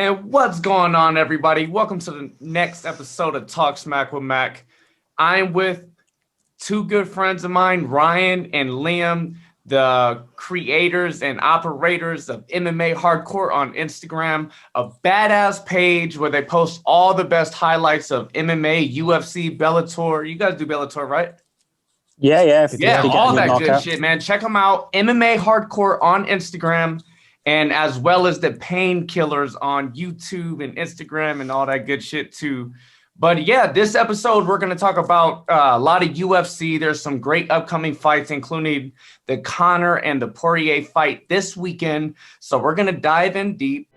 And what's going on, everybody? Welcome to the next episode of Talk Smack with Mac. I'm with two good friends of mine, Ryan and Liam, the creators and operators of MMA Hardcore on Instagram, a badass page where they post all the best highlights of MMA, UFC, Bellator. You guys do Bellator, right? Yeah. Yeah, all that good shit, man. Check them out. MMA Hardcore on Instagram. And as well as the Painkillers on YouTube and Instagram and all that good shit too. But yeah, this episode, we're going to talk about a lot of UFC. There's some great upcoming fights, including the Conor and the Poirier fight this weekend. So we're going to dive in deep.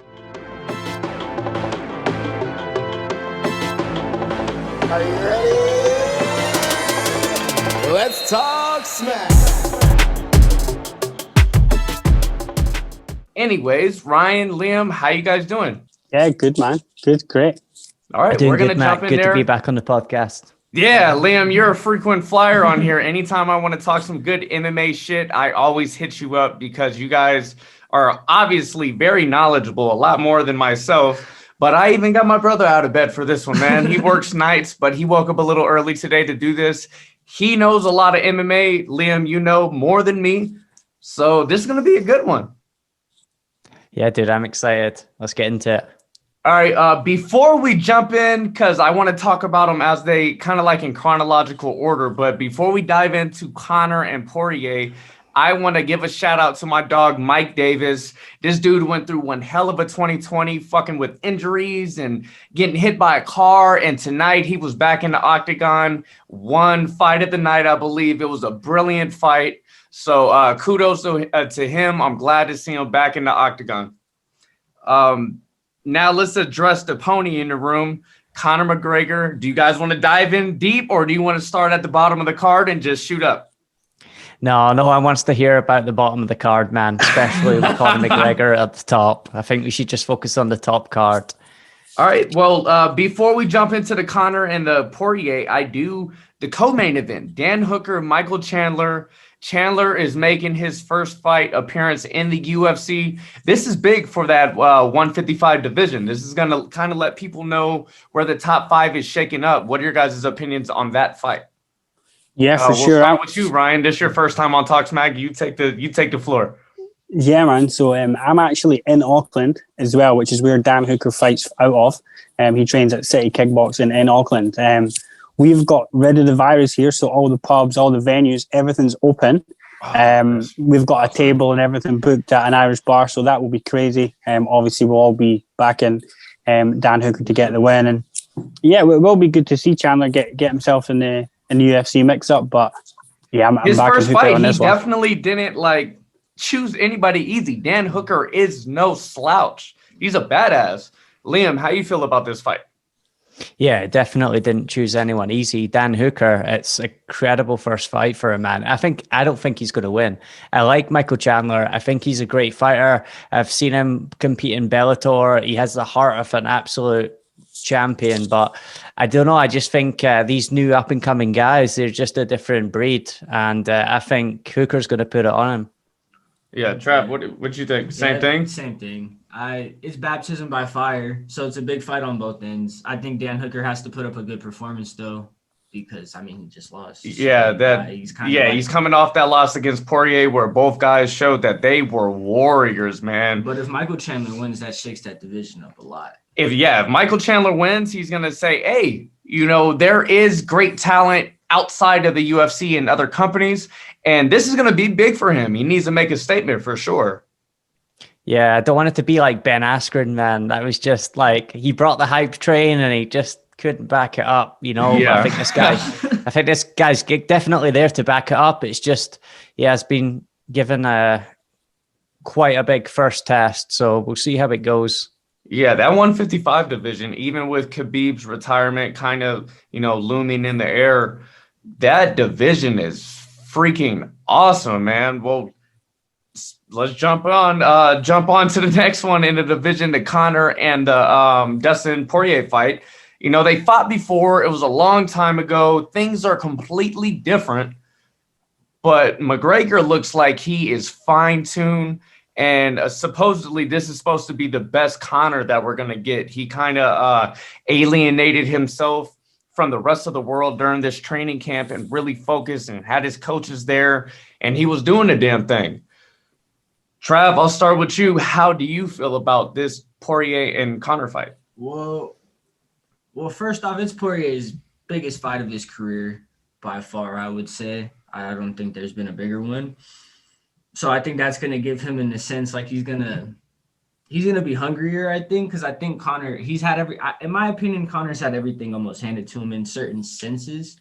Are you ready? Let's talk smack. Anyways, Ryan, Liam, how you guys doing? Yeah, good, man. Good, great. All right, we're going to jump in there. Good to be back on the podcast. Yeah, Liam, you're a frequent flyer on here. Anytime I want to talk some good MMA shit, I always hit you up because you guys are obviously very knowledgeable, a lot more than myself. But I even got my brother out of bed for this one, man. He works nights, but he woke up a little early today to do this. He knows a lot of MMA. Liam, you know more than me. So this is going to be a good one. Yeah, dude, I'm excited. Let's get into it. All right, before we jump in, because I want to talk about them as they kind of like in chronological order, but before we dive into Conor and Poirier, I want to give a shout out to my dog, Mike Davis. This dude went through one hell of a 2020, fucking with injuries and getting hit by a car. And tonight he was back in the octagon, one fight of the night, I believe. It was a brilliant fight. So kudos to him. I'm glad to see him back in the octagon. Now let's address the pony in the room, Conor McGregor. Do you guys want to dive in deep, or do you want to start at the bottom of the card and just shoot up? No one wants to hear about the bottom of the card, man, especially with Conor McGregor at the top. I think we should just focus on the top card. All right. Well, before we jump into the Conor and the Poirier, I do the co-main event. Dan Hooker, Michael Chandler. Chandler is making his first fight appearance in the UFC. This is big for that 155 division. This is going to kind of let people know where the top five is shaking up. What are your guys' opinions on that fight? Yeah, for we'll sure. Start with you, Ryan. This is your first time on TalkSmack. You take the floor. Yeah, man. So I'm actually in Auckland as well, which is where Dan Hooker fights out of. He trains at City Kickboxing in Auckland. We've got rid of the virus here, so all the pubs, all the venues, everything's open. We've got a table and everything booked at an Irish bar, so that will be crazy. Obviously, we'll all be backing Dan Hooker to get the win, and yeah, it will be good to see Chandler get himself in the UFC mix-up. But yeah, I'm his backing first Hooker fight, on this he one. definitely didn't like choose anybody easy. Dan Hooker is no slouch. He's a badass. Liam, how you feel about this fight? Yeah, definitely didn't choose anyone easy. Dan Hooker, it's a credible first fight for a man. I don't think he's going to win. I like Michael Chandler. I think he's a great fighter. I've seen him compete in Bellator. He has the heart of an absolute champion, but I don't know. I just think these new up and coming guys, they're just a different breed. And I think Hooker's going to put it on him. Yeah, Trav, what you think? Same thing? Same thing. It's baptism by fire, so it's a big fight on both ends. I think Dan Hooker has to put up a good performance though, because he just lost. Yeah, he's coming off that loss against Poirier, where both guys showed that they were warriors, man. But if Michael Chandler wins, that shakes that division up a lot. If Michael Chandler wins, he's gonna say, hey, there is great talent outside of the UFC and other companies, and this is gonna be big for him. He needs to make a statement for sure. Yeah, I don't want it to be like Ben Askren, man. That was just like, he brought the hype train and he just couldn't back it up, Yeah. I think this guy's definitely there to back it up. It's just, it's been given quite a big first test, so we'll see how it goes. Yeah, that 155 division, even with Khabib's retirement kind of, looming in the air, that division is freaking awesome, man. Well, let's jump on to the next one in the division, the Conor and the Dustin Poirier fight. They fought before. It was a long time ago. Things are completely different. But McGregor looks like he is fine-tuned. And supposedly this is supposed to be the best Conor that we're going to get. He kind of alienated himself from the rest of the world during this training camp and really focused and had his coaches there, and he was doing the damn thing. Trav, I'll start with you. How do you feel about this Poirier and Conor fight? Well, first off, it's Poirier's biggest fight of his career by far, I would say. I don't think there's been a bigger one. So I think that's going to give him, in a sense, like he's going to be hungrier, I think, because I think Conor, in my opinion, Conor's had everything almost handed to him in certain senses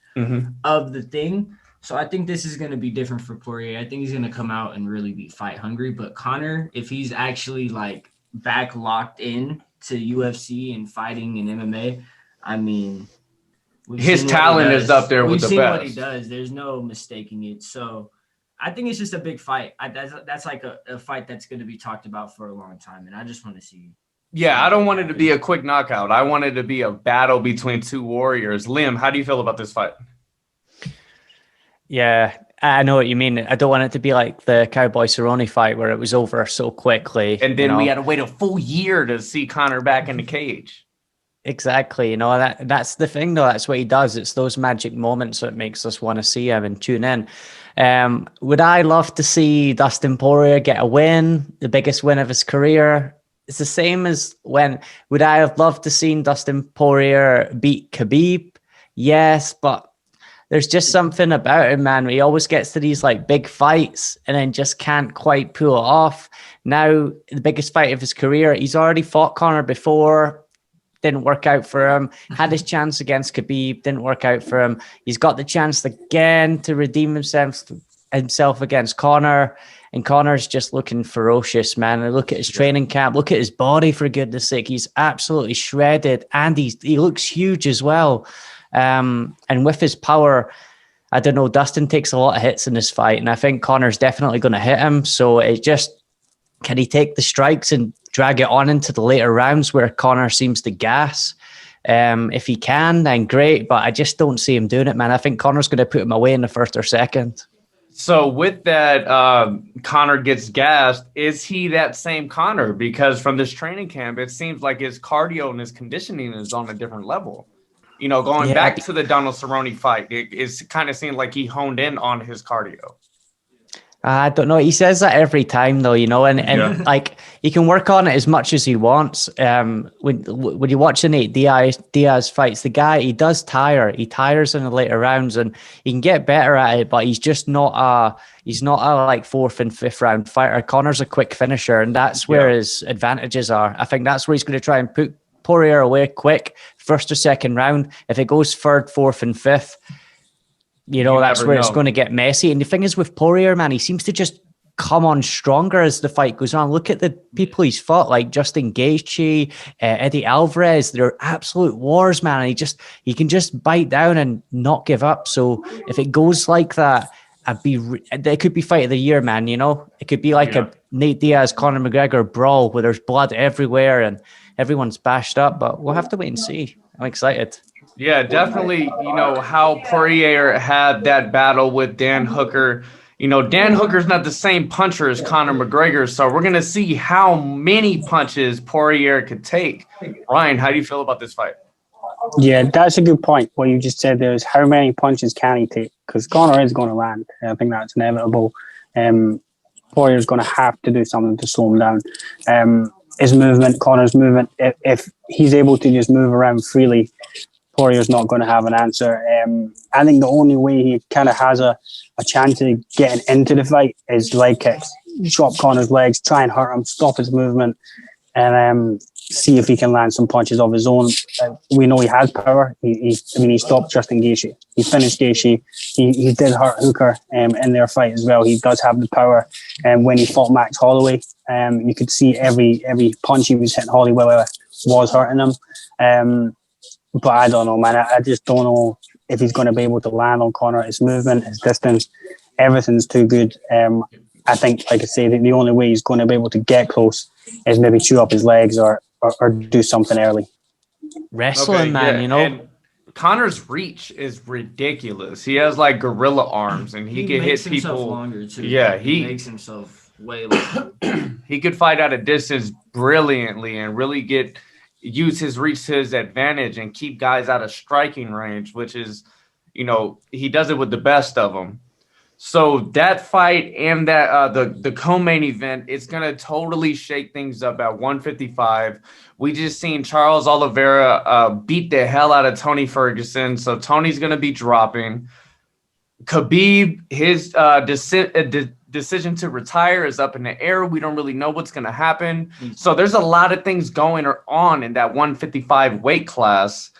of the thing. So I think this is going to be different for Poirier. I think he's going to come out and really be fight hungry. But Conor, if he's actually like back locked in to UFC and fighting in MMA, I mean, his talent is up there with the best. We've seen what he does. There's no mistaking it. So I think it's just a big fight. That's like a fight that's going to be talked about for a long time, and I just want to see. Yeah, I don't want it to be a quick knockout. I want it to be a battle between two warriors. Liam, how do you feel about this fight? Yeah, I know what you mean. I don't want it to be like the Cowboy Cerrone fight where it was over so quickly. And then we had to wait a full year to see Conor back in the cage. Exactly. That's the thing, though. That's what he does. It's those magic moments that makes us want to see him and tune in. Would I love to see Dustin Poirier get a win, the biggest win of his career? It's the same as would I have loved to see Dustin Poirier beat Khabib? Yes, but there's just something about him, man. He always gets to these like big fights and then just can't quite pull it off. Now, the biggest fight of his career, he's already fought Conor before. Didn't work out for him. Had his chance against Khabib, didn't work out for him. He's got the chance again to redeem himself against Conor, and Conor's just looking ferocious, man. And look at his training camp. Look at his body, for goodness sake. He's absolutely shredded, and he looks huge as well. And with his power, I don't know, Dustin takes a lot of hits in this fight, and I think Conor's definitely going to hit him. So can he take the strikes and drag it on into the later rounds where Conor seems to gas? If he can, then great, but I just don't see him doing it, man. I think Conor's going to put him away in the first or second. So with that, Conor gets gassed. Is he that same Conor? Because from this training camp, it seems like his cardio and his conditioning is on a different level. You know, going back to the Donald Cerrone fight, it kind of seemed like he honed in on his cardio. I don't know. He says that every time, though, you know, and like he can work on it as much as he wants. When you watch the Nate Diaz fights, the guy, he does tire. He tires in the later rounds, and he can get better at it. But he's just not a like fourth and fifth round fighter. Conor's a quick finisher, and that's where his advantages are. I think that's where he's going to try and put Poirier away quick, first or second round. If it goes third, fourth, and fifth, that's where it's going to get messy. And the thing is with Poirier, man, he seems to just come on stronger as the fight goes on. Look at the people he's fought, like Justin Gaethje, Eddie Alvarez. They're absolute wars, man. And he can just bite down and not give up. So if it goes like that, it could be fight of the year, man. You know, it could be like a Nate Diaz, Conor McGregor brawl where there's blood everywhere and everyone's bashed up. But we'll have to wait and see. I'm excited. Yeah, definitely. You know, how Poirier had that battle with Dan Hooker. You know, Dan Hooker's not the same puncher as Conor McGregor, so we're going to see how many punches Poirier could take. Ryan, how do you feel about this fight? Yeah, that's a good point. What you just said there is how many punches can he take? Because Conor is going to land. I think that's inevitable. Poirier's going to have to do something to slow him down. His movement, Conor's movement, if he's able to just move around freely, Poirier's not going to have an answer. I think the only way he kind of has a chance of getting into the fight is leg kicks. Chop Conor's legs, try and hurt him, stop his movement, and see if he can land some punches of his own. We know he has power. He stopped Justin Gaethje. He finished Gaethje. He did hurt Hooker in their fight as well. He does have the power. And when he fought Max Holloway, you could see every punch he was hitting Holloway was hurting him. But I don't know, man. I just don't know if he's going to be able to land on Conor. His movement, his distance, everything's too good. I think, like I say, the only way he's going to be able to get close is maybe chew up his legs or do something early. Wrestling, man, you know. And Conor's reach is ridiculous. He has like gorilla arms, and he can hit people longer too. Yeah, he makes himself. way longer. He could fight at a distance brilliantly and really use his reach to his advantage and keep guys out of striking range, which is, he does it with the best of them. So that fight and that the co-main event, it's gonna totally shake things up at 155. We just seen Charles Oliveira beat the hell out of Tony Ferguson, so Tony's gonna be dropping. Khabib, his decision to retire is up in the air. We don't really know what's gonna happen. So there's a lot of things going on in that 155 weight class.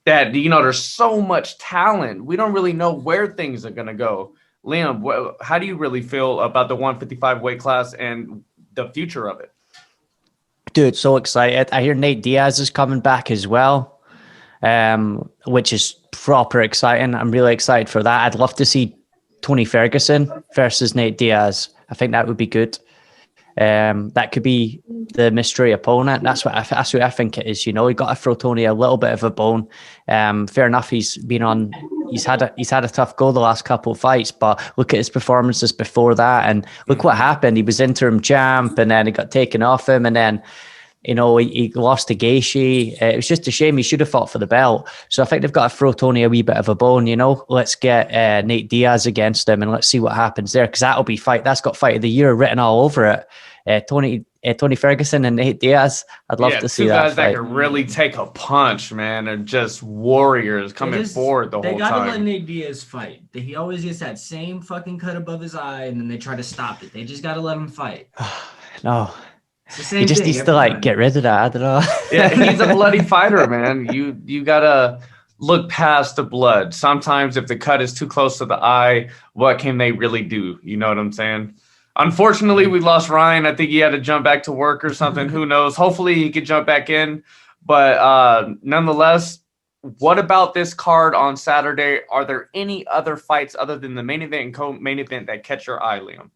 That, there's so much talent. We don't really know where things are going to go. Liam, how do you really feel about the 155 weight class and the future of it? Dude, so excited. I hear Nate Diaz is coming back as well, which is proper exciting. I'm really excited for that. I'd love to see Tony Ferguson versus Nate Diaz. I think that would be good. That could be the mystery opponent. That's what I think it is. He got to throw Tony a little bit of a bone. Fair enough. He's had a tough go the last couple of fights, but look at his performances before that, and look what happened. He was interim champ, and then he got taken off him, and then he lost to Gaethje. It was just a shame. He should have fought for the belt. So I think they've got to throw Tony a wee bit of a bone. Let's get Nate Diaz against him, and let's see what happens there, because that'll be fight. That's got fight of the year written all over it. Tony Ferguson and Nate Diaz. I'd love to see that. Two guys that can really take a punch, man, and just warriors coming forward the whole time. They gotta let Nate Diaz fight. He always gets that same fucking cut above his eye, and then they try to stop it. They just gotta let him fight. No. He just needs to get rid of that. I don't know. Yeah, he's a bloody fighter, man. You gotta look past the blood. Sometimes if the cut is too close to the eye, what can they really do? You know what I'm saying? Unfortunately, we lost Ryan. I think he had to jump back to work or something. Who knows? Hopefully he could jump back in. But nonetheless, what about this card on Saturday? Are there any other fights other than the main event and co-main event that catch your eye, Liam?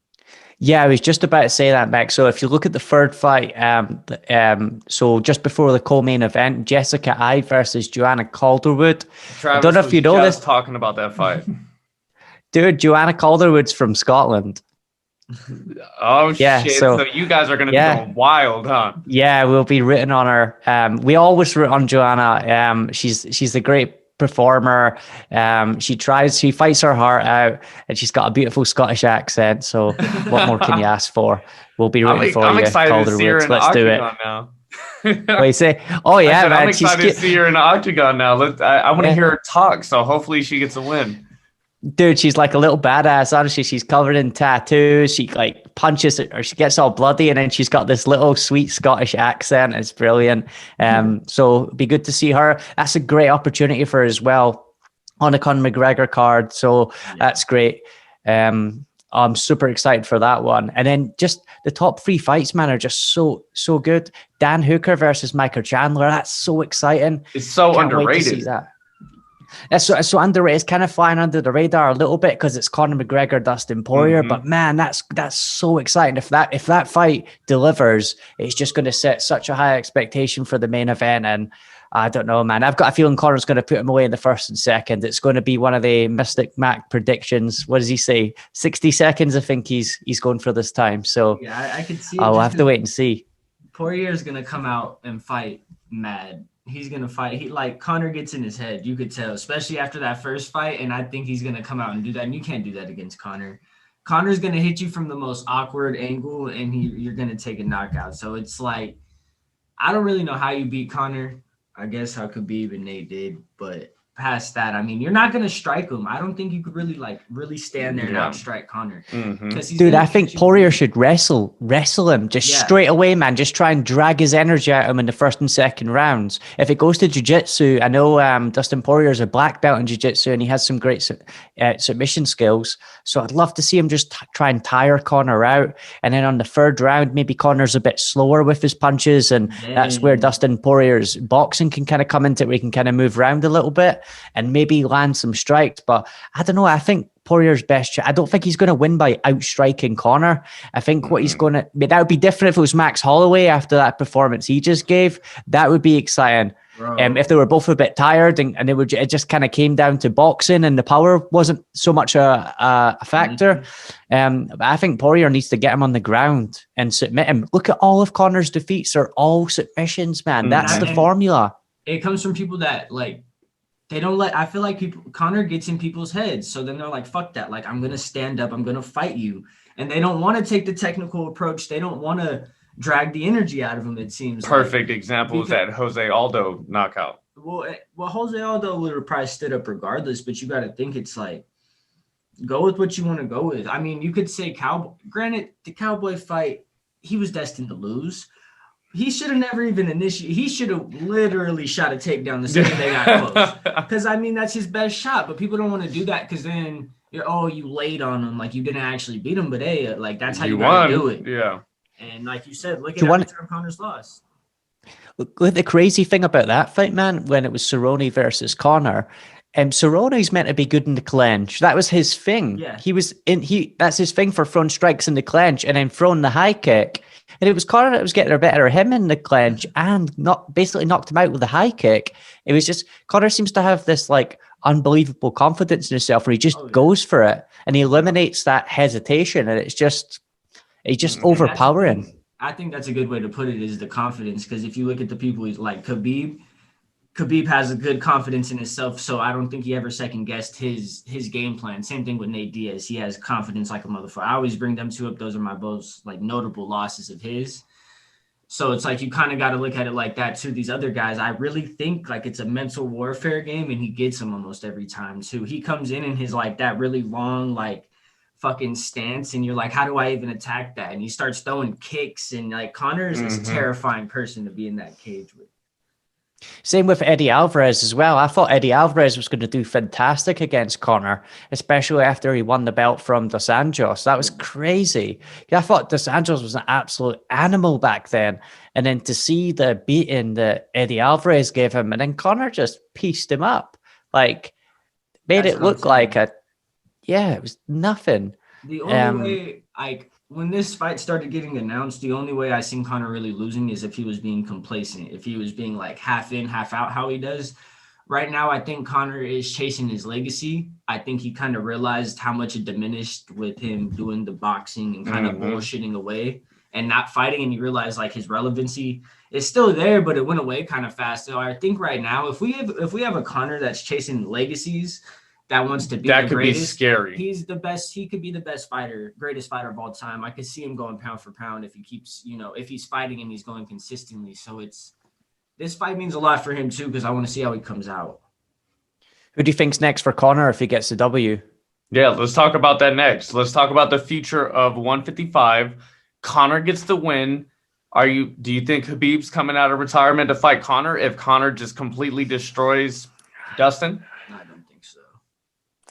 Yeah, I was just about to say that, Max. So if you look at the third fight, so just before the co-main event, Jessica Eye versus Joanna Calderwood. Travis, I don't know if you know this. Talking about that fight. Dude, Joanna Calderwood's from Scotland. Oh, yeah, shit. So you guys are going to be going wild, huh? Yeah, we'll be rooting on her. We always root on Joanna. She's a great performer. She fights her heart out, and she's got a beautiful Scottish accent. So what more can you ask for? We'll be rooting for you. I'm excited to see her in the octagon now. What you say? Oh, yeah, man. I'm excited to see her in the octagon now. I want to hear her talk, so hopefully she gets a win. Dude, she's like a little badass. Honestly, she's covered in tattoos. She punches it, or she gets all bloody, and then she's got this little sweet Scottish accent. It's brilliant. So it'd be good to see her. That's a great opportunity for her as well on the Conor McGregor card. So that's great. I'm super excited for that one. And then just the top three fights, man, are just so good. Dan Hooker versus Michael Chandler. That's so exciting. It's so underrated. Wait to see that. That's so underrated. It's kind of flying under the radar a little bit because it's Conor McGregor, Dustin Poirier. But man, that's so exciting. If that fight delivers, it's just going to set such a high expectation for the main event. And I don't know, man. I've got a feeling Conor's going to put him away in the first and second. It's going to be one of the Mystic Mac predictions. What does he say? 60 seconds. I think he's going for this time. So yeah, I could see. I'll have to wait and see. Poirier is going to come out and fight mad. He's going to fight. Conor gets in his head. You could tell, especially after that first fight. And I think he's going to come out and do that. And you can't do that against Conor. Conor's going to hit you from the most awkward angle, and you're going to take a knockout. So it's like, I don't really know how you beat Conor. I guess how Khabib and Nate did. But past that, I mean, you're not going to strike him. I don't think you could really stand there and outstrike Conor. Dude, I think Poirier should wrestle him just straight away, man. Just try and drag his energy out of him in the first and second rounds. If it goes to jiu-jitsu, I know Dustin Poirier's a black belt in jiu-jitsu, and he has some great submission skills. So I'd love to see him just try and tire Conor out. And then on the third round, maybe Conor's a bit slower with his punches, and that's where Dustin Poirier's boxing can kind of come into it, where he can kind of move around a little bit and maybe land some strikes. But I don't know. I think Poirier's best. I don't think he's going to win by outstriking Conor. I think what he's going to... That would be different if it was Max Holloway after that performance he just gave. That would be exciting. Bro. If they were both a bit tired and it just kind of came down to boxing and the power wasn't so much a factor. But I think Poirier needs to get him on the ground and submit him. Look at all of Conor's defeats are all submissions, man. That's the formula. It comes from people that like, they don't I feel like Conor gets in people's heads. So then they're like, fuck that. Like, I'm going to stand up. I'm going to fight you. And they don't want to take the technical approach. They don't want to drag the energy out of him, it seems. Perfect example is that Jose Aldo knockout. Well, Jose Aldo would have probably stood up regardless, but you got to think it's like, go with what you want to go with. I mean, you could say granted, the Cowboy fight, he was destined to lose. He should have never even initiated. He should have literally shot a takedown the second they got close. Because, I mean, that's his best shot. But people don't want to do that because then, you laid on him. Like, you didn't actually beat him. But, hey, like, that's how you got to do it. Yeah. And like you said, look at how Conor's lost. Look, the crazy thing about that fight, man, when it was Cerrone versus Conor, Cerrone's meant to be good in the clinch. That was his thing. Yeah. That's his thing for throwing strikes in the clinch and then throwing the high kick. And it was Conor that was getting the better of him in the clinch and basically knocked him out with the high kick. It was just Conor seems to have this like unbelievable confidence in himself where he just goes for it and he eliminates that hesitation, and it's just overpowering. I think that's a good way to put it, is the confidence. Because if you look at the people he's like Khabib has a good confidence in himself. So I don't think he ever second guessed his game plan. Same thing with Nate Diaz. He has confidence like a motherfucker. I always bring them two up. Those are my most like notable losses of his. So it's like you kind of got to look at it like that too. These other guys, I really think like it's a mental warfare game, and he gets them almost every time too. He comes in his like that really long like fucking stance, and you're like, how do I even attack that? And he starts throwing kicks, and like Conor is a terrifying person to be in that cage with. Same with Eddie Alvarez as well. I thought Eddie Alvarez was going to do fantastic against Conor, especially after he won the belt from Dos Anjos. That was crazy. I thought Dos Anjos was an absolute animal back then. And then to see the beating that Eddie Alvarez gave him, and then Conor just pieced him up. Like, made it look like it was nothing. The only way, like, when this fight started getting announced, the only way I seen Conor really losing is if he was being complacent, if he was being like half in, half out, how he does. Right now, I think Conor is chasing his legacy. I think he kind of realized how much it diminished with him doing the boxing and kind of bullshitting away and not fighting. And he realized like his relevancy is still there, but it went away kind of fast. So I think right now, if we have a Conor that's chasing legacies, that wants to be that the could greatest, be scary. He's the best. He could be the best fighter, greatest fighter of all time. I could see him going pound for pound if he keeps, if he's fighting and he's going consistently. So this fight means a lot for him too, because I want to see how he comes out. Who do you think's next for Conor if he gets the W? Yeah, let's talk about that next. Let's talk about the future of 155. Conor gets the win. Do you think Khabib's coming out of retirement to fight Conor if Conor just completely destroys Dustin?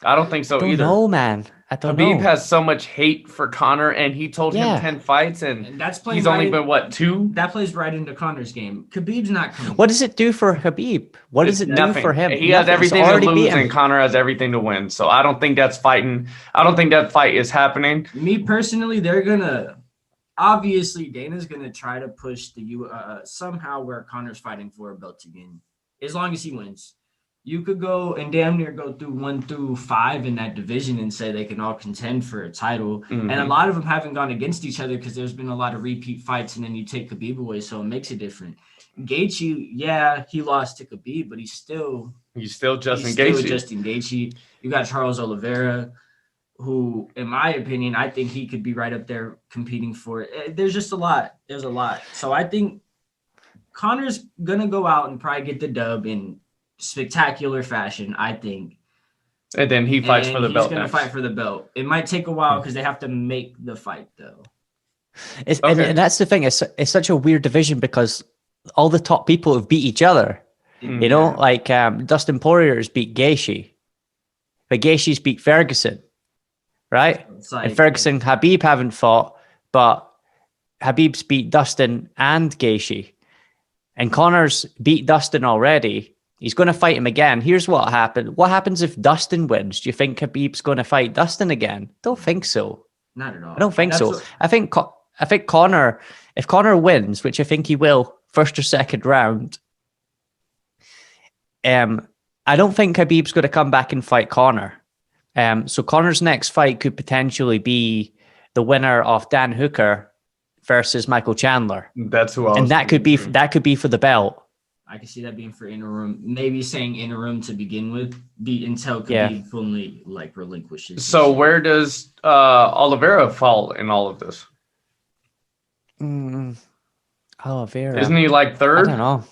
I don't think so either. No, man. I don't know. Khabib has so much hate for Conor, and he told him 10 fights, and that's playing he's only been, 2? That plays right into Conor's game. Khabib's not coming. What does it do for Khabib? What does it do for him? He has everything to lose, and Conor has everything to win. So I don't think that's fighting. I don't think that fight is happening. Me personally, they're going to – obviously, Dana's going to try to push the somehow where Conor's fighting for a belt again, as long as he wins. You could go and damn near go through 1 through 5 in that division and say they can all contend for a title. And a lot of them haven't gone against each other because there's been a lot of repeat fights, and then you take Khabib away, so it makes it different. Gaethje, he lost to Khabib, but he's still Justin Gaethje. You got Charles Oliveira, who, in my opinion, I think he could be right up there competing for it. There's just a lot. There's a lot. So I think Conor's gonna go out and probably get the dub in spectacular fashion, I think. And then he fights for the belt. He's going to fight for the belt. It might take a while because they have to make the fight, though. And that's the thing. It's such a weird division because all the top people have beat each other. Like Dustin Poirier's beat Gaethje, but Gaethje's beat Ferguson, right? And Ferguson, Khabib haven't fought, but Khabib's beat Dustin and Gaethje. And Conor's beat Dustin already. He's going to fight him again. Here's what happened. What happens if Dustin wins? Do you think Khabib's going to fight Dustin again? Don't think so. Not at all. I don't think so. I think Conor, if Conor wins, which I think he will, first or second round, I don't think Khabib's going to come back and fight Conor. So Conor's next fight could potentially be the winner of Dan Hooker versus Michael Chandler. That's who I was And that could be for the belt. I can see that being for interim. Maybe saying interim to begin with, until Khabib fully like relinquishes. So where does Oliveira fall in all of this? Oliveira. Isn't he like I third? don't know.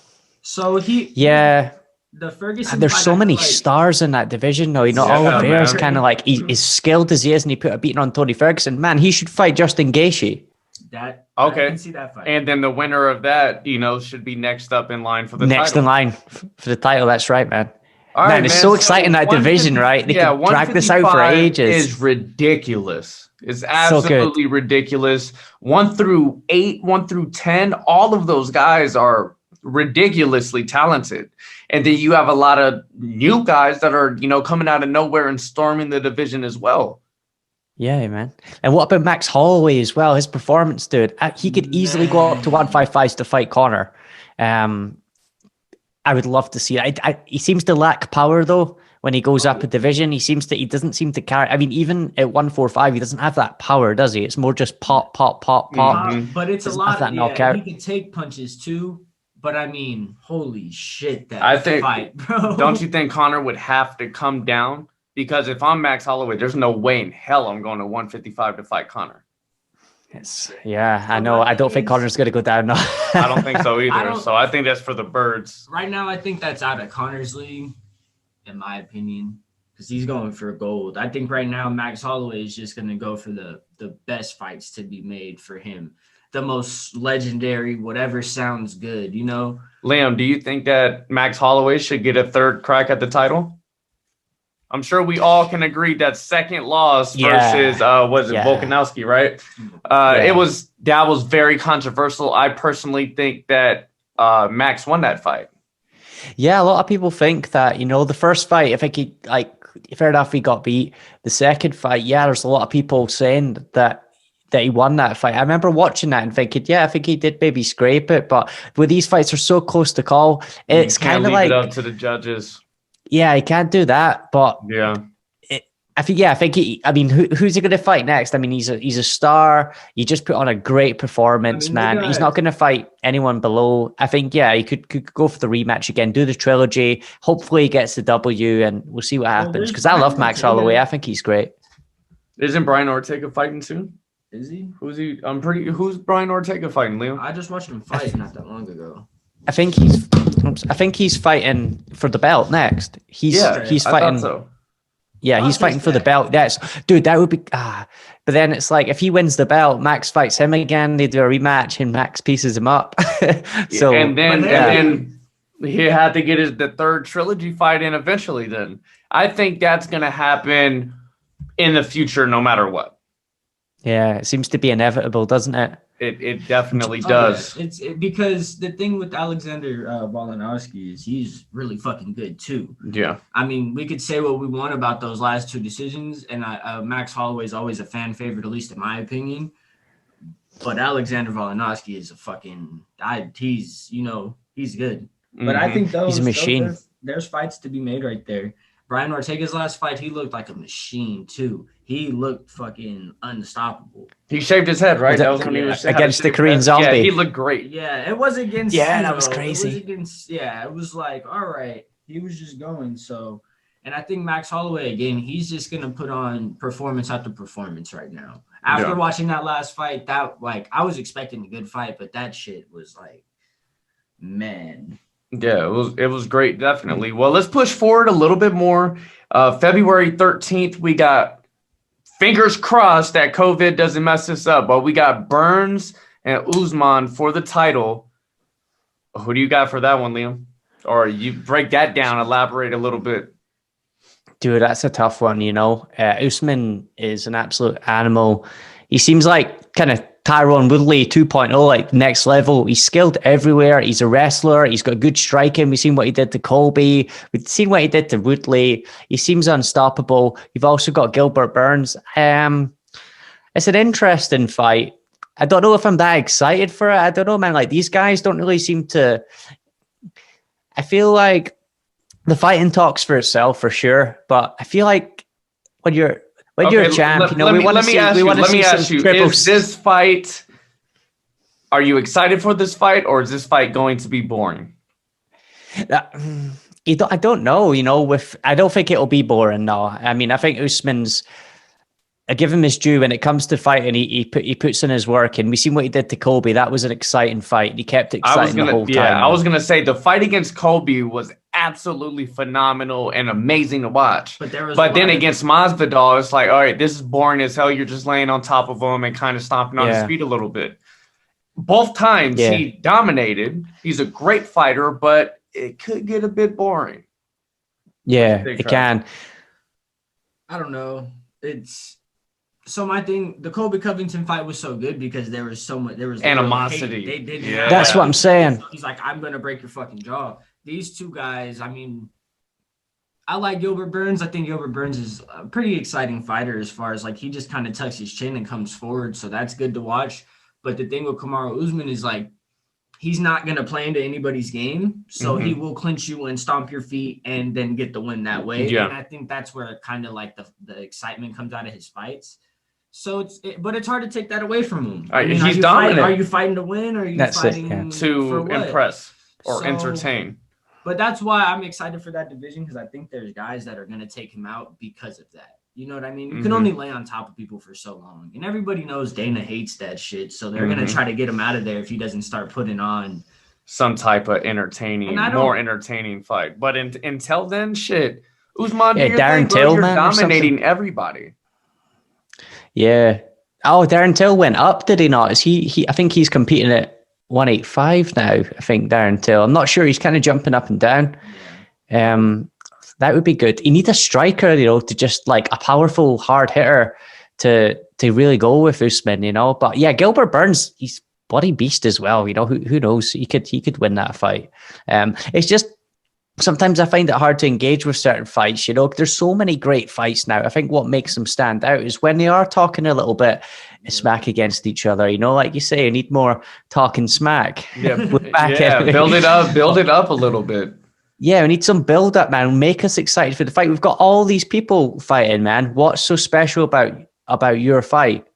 So the Ferguson. There's fight, so I many feel like- stars in that division, though. Yeah, Oliveira's man. kind of like, he's skilled as he is, and he put a beating on Tony Ferguson. Man, he should fight Justin Gaethje. That Okay. I can see that fight. And then the winner of that, should be next up in line for the Next title. in line for the title. That's right, man. All Man, right, it's so exciting, that division, 150 right? They could drag this out for 155 ages. Is ridiculous. It's So good. absolutely ridiculous. 1 through 8, 1 through 10, all of those guys are ridiculously talented. And then you have a lot of new guys that are, coming out of nowhere and storming the division as well. Yeah, man. And what about Max Holloway as well? His performance, dude. He could easily go up to 155 to fight Conor. I would love to see it. He seems to lack power, though, when he goes up a division. He doesn't seem to carry. I mean, even at 145, he doesn't have that power, does he? It's more just pop, pop, pop, pop. But it's a Doesn't lot. have that knockout. He can take punches too. But I mean, holy shit, that I think- fight, bro. Don't you think Conor would have to come down? Because if I'm Max Holloway, there's no way in hell I'm going to 155 to fight Conor. I know. I don't think Conor's going to go down now. I don't think so I either. don't- So I think that's for the birds. Right now, I think that's out of Conor's league, in my opinion, because he's going for gold. I think right now Max Holloway is just going to go for the best fights to be made for him, the most legendary, whatever sounds good, Liam, do you think that Max Holloway should get a third crack at the title? I'm sure we all can agree that second loss versus Volkanovski, right? That was very controversial. I personally think that Max won that fight. Yeah, a lot of people think that, the first fight, if I could, fair enough, he got beat. The second fight, there's a lot of people saying that he won that fight. I remember watching that and thinking, I think he did maybe scrape it, but with these fights are so close to call, it's kind of like it up to the judges. Yeah, he can't do that, but yeah, I think who's he going to fight next? I mean, he's a star. He just put on a great performance, man. He's not going to fight anyone below. I think, he could go for the rematch again, do the trilogy. Hopefully he gets the W, and we'll see what happens. Because I love Max Holloway. I think he's great. Isn't Brian Ortega fighting soon? Is he? Who's he? Who's Brian Ortega fighting, Liam? I just watched him fight not that long ago. I think he's fighting for the belt next. He's fighting. I thought so. Yeah, he's fighting for the belt. Dude, that would be But then it's like, if he wins the belt, Max fights him again. They do a rematch, and Max pieces him up. So and then he had to get the third trilogy fight in eventually. Then I think that's going to happen in the future, no matter what. Yeah, it seems to be inevitable, doesn't it? It definitely does. It's because the thing with Alexander Volkanovski is he's really fucking good too. Yeah. I mean, we could say what we want about those last two decisions, and Max Holloway is always a fan favorite, at least in my opinion. But Alexander Volkanovski is he's good. But I think he's a machine. There's fights to be made right there. Brian Ortega's last fight, he looked like a machine too. He looked fucking unstoppable. He shaved his head, right? That was when he was against the Korean Zombie. Yeah, he looked great. Yeah, it was against. Yeah, that was crazy. It was like, all right, he was just going. So, and I think Max Holloway again, he's just gonna put on performance after performance right now. After watching that last fight, I was expecting a good fight, but that shit was like, man. Yeah, it was great, definitely. Well, let's push forward a little bit more. February 13th, we got, fingers crossed that COVID doesn't mess this up, but we got Burns and Usman for the title. Who do you got for that one, Liam? Or you break that down, elaborate a little bit. Dude, that's a tough one, Usman is an absolute animal. He seems like kind of Tyron Woodley 2.0, like next level. He's skilled everywhere. He's a wrestler. He's got good striking. We've seen what he did to Colby. We've seen what he did to Woodley. He seems unstoppable. You've also got Gilbert Burns. It's an interesting fight. I don't know if I'm that excited for it. I don't know, man. Like, these guys don't really seem to... I feel like The fighting talks for itself for sure, but I feel like when you're a champ, you know, we want to see some triple. Is this fight? Are you excited for this fight, or is this fight going to be boring? I don't know. You know, I don't think it'll be boring. No, I mean, I think Usman's. I give him his due when it comes to fighting. He puts in his work, and we seen what he did to Colby. That was an exciting fight. He kept it exciting the whole time. Yeah, I was gonna say the fight against Colby was absolutely phenomenal and amazing to watch. But then against Masvidal, it's like, all right, this is boring as hell. You're just laying on top of him and kind of stomping on his feet a little bit. Both times he dominated. He's a great fighter, but it could get a bit boring. Yeah, it can. I don't know. So my thing, the Colby Covington fight was so good because there was animosity. They did. Yeah. That's what I'm saying. He's like, I'm gonna break your fucking jaw. These two guys, I mean, I like Gilbert Burns. I think Gilbert Burns is a pretty exciting fighter as far as like he just kind of tucks his chin and comes forward, so that's good to watch. But the thing with Kamaru Usman is like he's not gonna play into anybody's game, so he will clinch you and stomp your feet and then get the win that way. Yeah. And I think that's where kind of like the excitement comes out of his fights. So but it's hard to take that away from him. I mean, he's dominant. Are you fighting to win, or are you fighting to impress or entertain? But that's why I'm excited for that division because I think there's guys that are going to take him out because of that. You know what I mean? You can only lay on top of people for so long, and everybody knows Dana hates that shit. So they're going to try to get him out of there if he doesn't start putting on some type of more entertaining fight. But until then, shit, Usman, Darren Till, man, dominating everybody. Yeah. Oh, Darren Till went up, did he not? Is he? I think he's competing at 185 now. I think Darren Till. I'm not sure. He's kind of jumping up and down. That would be good. You need a striker, you know, to just like a powerful hard hitter to really go with Usman, you know. But yeah, Gilbert Burns, he's bloody beast as well. You know, who knows? He could win that fight. It's just. Sometimes I find it hard to engage with certain fights. You know, there's so many great fights now. I think what makes them stand out is when they are talking a little bit smack against each other. You know, like you say, you need more talking smack. Yeah, build it up a little bit. Yeah, we need some build up, man. Make us excited for the fight. We've got all these people fighting, man. What's so special about your fight?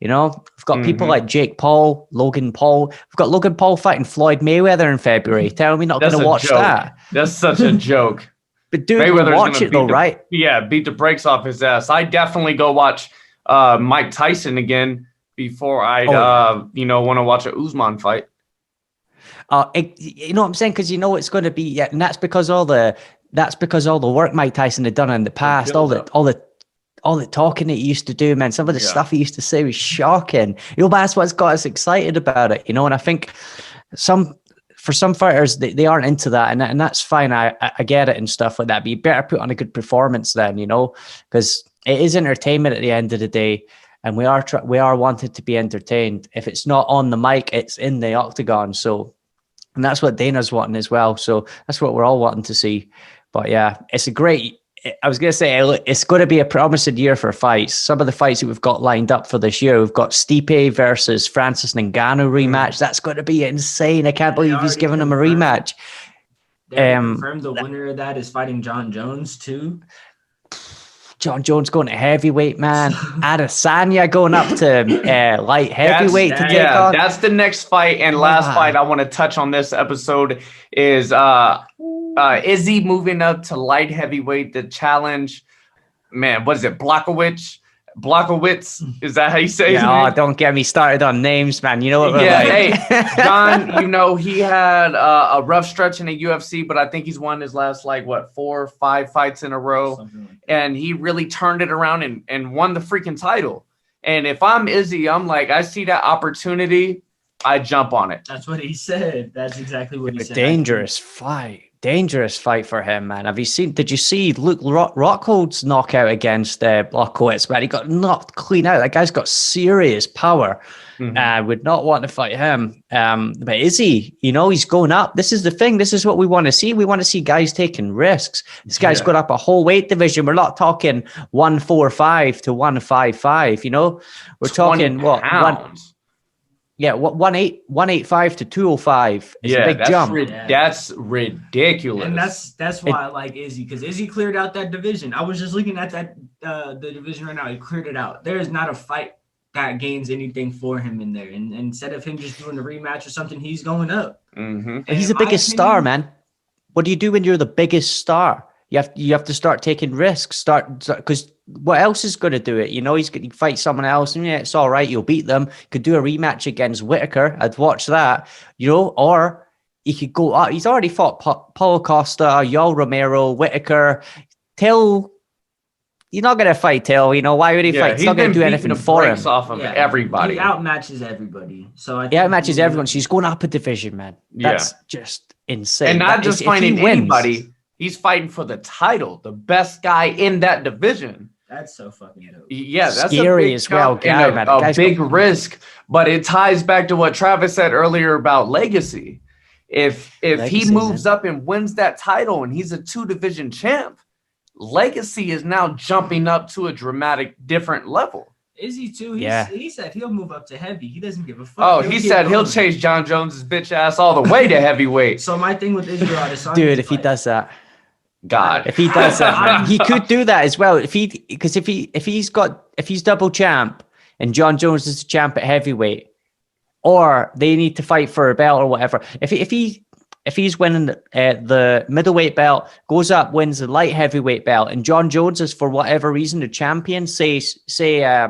You know, we've got people like Jake Paul, Logan Paul. We've got Logan Paul fighting Floyd Mayweather in February. Tell me not going to watch that. That's such a joke. But dude, watch it though, right? Yeah, beat the brakes off his ass. I definitely go watch Mike Tyson again before I want to watch a Usman fight. You know what I'm saying? Because you know it's going to be, and that's because all the work Mike Tyson had done in the past, all the talking that he used to do, man. Some of the stuff he used to say was shocking. You know, but that's what's got us excited about it, you know. And I think for some fighters, they aren't into that, and that's fine. I get it and stuff like that. But you better put on a good performance then, you know, because it is entertainment at the end of the day, and we are wanted to be entertained. If it's not on the mic, it's in the octagon. So, and that's what Dana's wanting as well. So that's what we're all wanting to see. But yeah, it's a great. I was going to say, it's going to be a promising year for fights. Some of the fights that we've got lined up for this year, we've got Stipe versus Francis Ngannou rematch. That's going to be insane. I can't believe he's giving him a rematch. They confirmed the winner of that is fighting John Jones too. John Jones going to heavyweight, man. Adesanya going up to light heavyweight to take on. That's the next fight and last fight I want to touch on this episode is Izzy moving up to light heavyweight. The challenge, man, what is it? Blachowicz? Is that how you say his name? Oh, don't get me started on names, man. You know what we're like. Hey, John, you know, he had a rough stretch in the UFC, but I think he's won his last, 4 or 5 fights in a row. Like and he really turned it around and won the freaking title. And if I'm Izzy, I'm like, I see that opportunity, I jump on it. That's what he said. That's exactly what he said. Dangerous fight for him, man. Did you see Luke Rockhold's knockout against Blachowicz, man? He got knocked clean out. That guy's got serious power. Would not want to fight him. But Izzy, you know, he's going up. This is the thing. This is what we want to see. We want to see guys taking risks. This guy's got up a whole weight division. We're not talking 145 to 155, you know? We're talking, what? Yeah, what 185 to 205 is a big jump. That's ridiculous. And that's why I like Izzy, because Izzy cleared out that division. I was just looking at that the division right now. He cleared it out. There is not a fight that gains anything for him in there. And instead of him just doing a rematch or something, he's going up. He's the biggest star, man. What do you do when you're the biggest star? You have to start taking risks. Because what else is going to do it? You know, he's going to fight someone else, and yeah, it's all right. You'll beat them. Could do a rematch against Whitaker. I'd watch that. You know, or he could go up. He's already fought Paulo Costa, Yoel Romero, Whitaker. Till you're not going to fight Till. You know, why would he fight? He's not going to do anything for him. Off of everybody. He outmatches everybody. So he outmatches everyone. So he's going up a division, man. That's just insane. And not just fighting anybody. He's fighting for the title, the best guy in that division. That's so fucking dope. Yeah, that's scary as well. Guy, man. A big risk, but it ties back to what Travis said earlier about legacy. If he moves up and wins that title and he's a 2-division champ, legacy is now jumping up to a dramatic different level. Izzy too. He said he'll move up to heavy. He doesn't give a fuck. Oh, he said he'll chase John Jones's bitch ass all the way to heavyweight. So my thing with Izzy, dude, if he does that. God, if he does that, he could do that as well. If he's double champ and John Jones is the champ at heavyweight, or they need to fight for a belt or whatever. If he's winning the middleweight belt, goes up, wins the light heavyweight belt, and John Jones is for whatever reason the champion. Say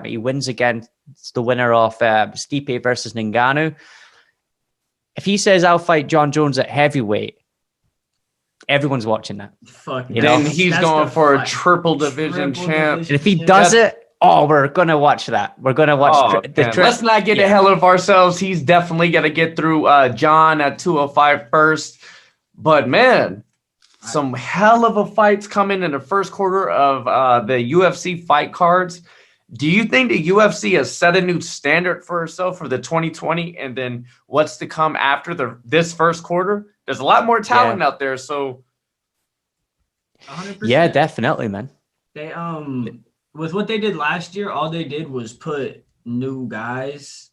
he wins against the winner of Stipe versus Ngannou. If he says I'll fight John Jones at heavyweight, everyone's watching that. Then he's going for a triple division champ. And if he does it, we're going to watch that. We're going to watch Let's not get ahead of ourselves. He's definitely going to get through John at 205 first. But, man, some hell of a fights coming in the first quarter of the UFC fight cards. Do you think the UFC has set a new standard for itself for the 2020 and then what's to come after this first quarter? There's a lot more talent out there, so 100%. Yeah, definitely, man. They with what they did last year, all they did was put new guys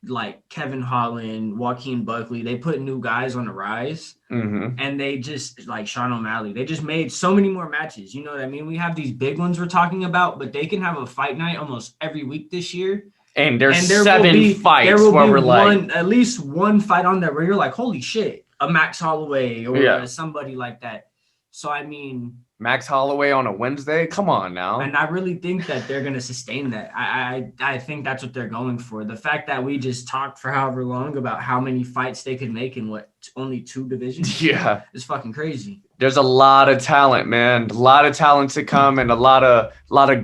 like Kevin Holland, Joaquin Buckley. They put new guys on the rise, and they just like Sean O'Malley. They just made so many more matches. You know what I mean? We have these big ones we're talking about, but they can have a fight night almost every week this year. And there 7 fights where we're like at least one fight on there where you're like, holy shit, a Max Holloway or somebody like that. So I mean, Max Holloway on a Wednesday? Come on now. And I really think that they're gonna sustain that. I think that's what they're going for. The fact that we just talked for however long about how many fights they could make in only 2 divisions. Yeah, it's fucking crazy. There's a lot of talent, man. A lot of talent to come, and a lot of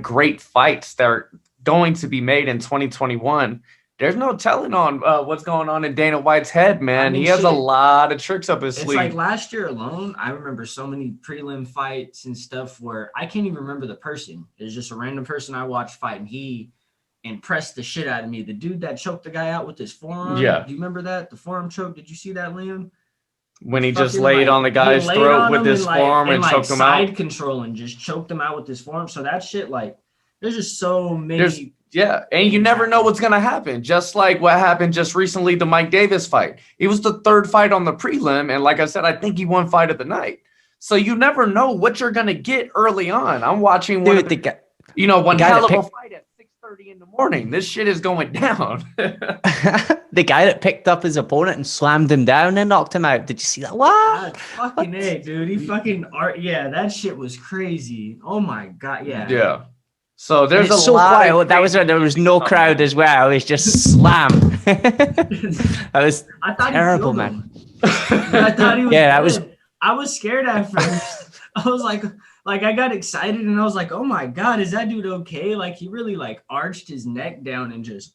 great fights that are going to be made in 2021. There's no telling on what's going on in Dana White's head, man. I mean, he has a lot of tricks up his sleeve. Like last year alone, I remember so many prelim fights and stuff where I can't even remember the person. It's just a random person I watched fight, and he impressed the shit out of me. The dude that choked the guy out with his forearm. Yeah. Do you remember that? The forearm choke. Did you see that, Liam? When he just laid on the guy's throat with his forearm and choked him out. Side control and just choked him out with his forearm. So that shit, like, there's just so many. Yeah, and you never know what's going to happen. Just like what happened just recently, the Mike Davis fight. It was the 3rd fight on the prelim, and like I said, I think he won fight of the night. So you never know what you're going to get early on. I'm watching one hell of a fight at 6:30 in the morning. This shit is going down. The guy that picked up his opponent and slammed him down and knocked him out. Did you see that? What? Fucking A, dude. He fucking that shit was crazy. Oh my God. Yeah. Yeah. So there's a so lot. Quiet. That was when there was no crowd as well. It was just slam. That was terrible, man. I thought he was. Yeah, that was. I was scared at first. I was like I got excited and I was like, oh my God, is that dude okay? Like he really like arched his neck down and just.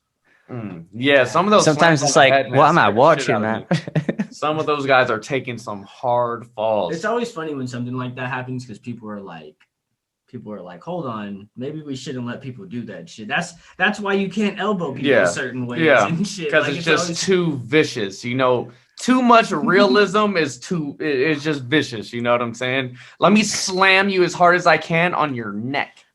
Yeah, some of those. Sometimes it's like, what am I watching, man? Some of those guys are taking some hard falls. It's always funny when something like that happens because people are like, hold on, maybe we shouldn't let people do that shit. That's why you can't elbow people certain ways and shit. Because like, it's just too vicious, you know. Too much realism is just vicious, you know what I'm saying? Let me slam you as hard as I can on your neck.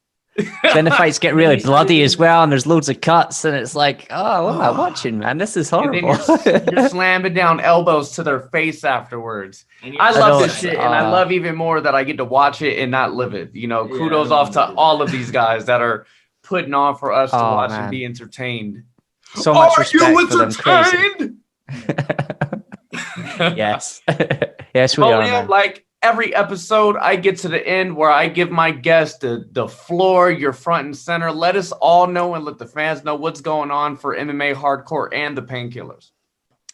Then the fights get really bloody as well, and there's loads of cuts, and it's like, oh, what am I watching, man? This is And then horrible. you're slamming down elbows to their face afterwards. And you're I I love know this it. shit, and I love even more that I get to watch it and not live it. You know, Yeah, kudos I off to love it. all of these guys that are putting on for us to Oh, watch man. and be entertained. So much Are you respect for them. Crazy. entertained? Yes. Yes, we Well, are, Liam, man. like every episode, I get to the end where I give my guests the floor, you're front and center. Let us all know and let the fans know what's going on for MMA Hardcore and the Painkillers.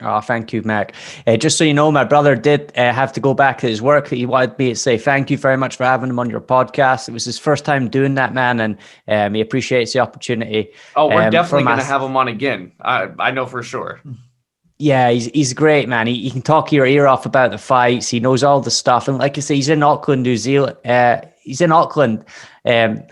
Oh, thank you, Mac. Just so you know, my brother did have to go back to his work. He wanted me to say thank you very much for having him on your podcast. It was his first time doing that, man, and he appreciates the opportunity. Oh, we're definitely for my- going to have him on again. I know for sure. Yeah, he's great, man. He can talk your ear off about the fights. He knows all the stuff. And like I say, he's in Auckland, New Zealand. He's in Auckland, they're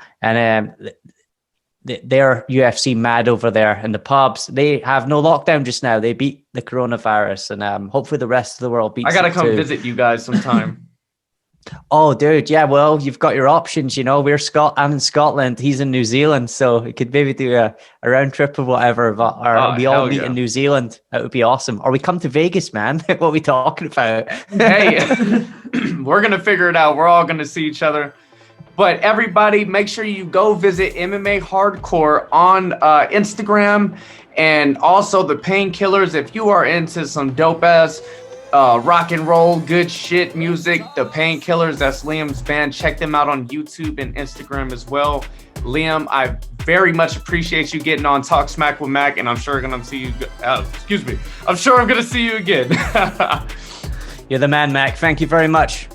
UFC mad over there. And the pubs, they have no lockdown just now. They beat the coronavirus, and hopefully the rest of the world beats I got to it come too. visit you guys sometime. Oh, dude, yeah. Well, you've got your options. You know, I'm in Scotland. He's in New Zealand, so we could maybe do a round trip or whatever. But we all hell meet yeah. in New Zealand. That would be awesome. Or we come to Vegas, man. What are we talking about? Hey, we're going to figure it out. We're all going to see each other. But everybody, make sure you go visit MMA Hardcore on Instagram, and also the Painkillers. If you are into some dope ass rock and roll, good shit music, the Painkillers, that's Liam's band. Check them out on YouTube and Instagram as well. Liam, I very much appreciate you getting on Talk Smack with Mac, and I'm sure I'm gonna see you. I'm sure I'm gonna see you again. You're the man, Mac. Thank you very much.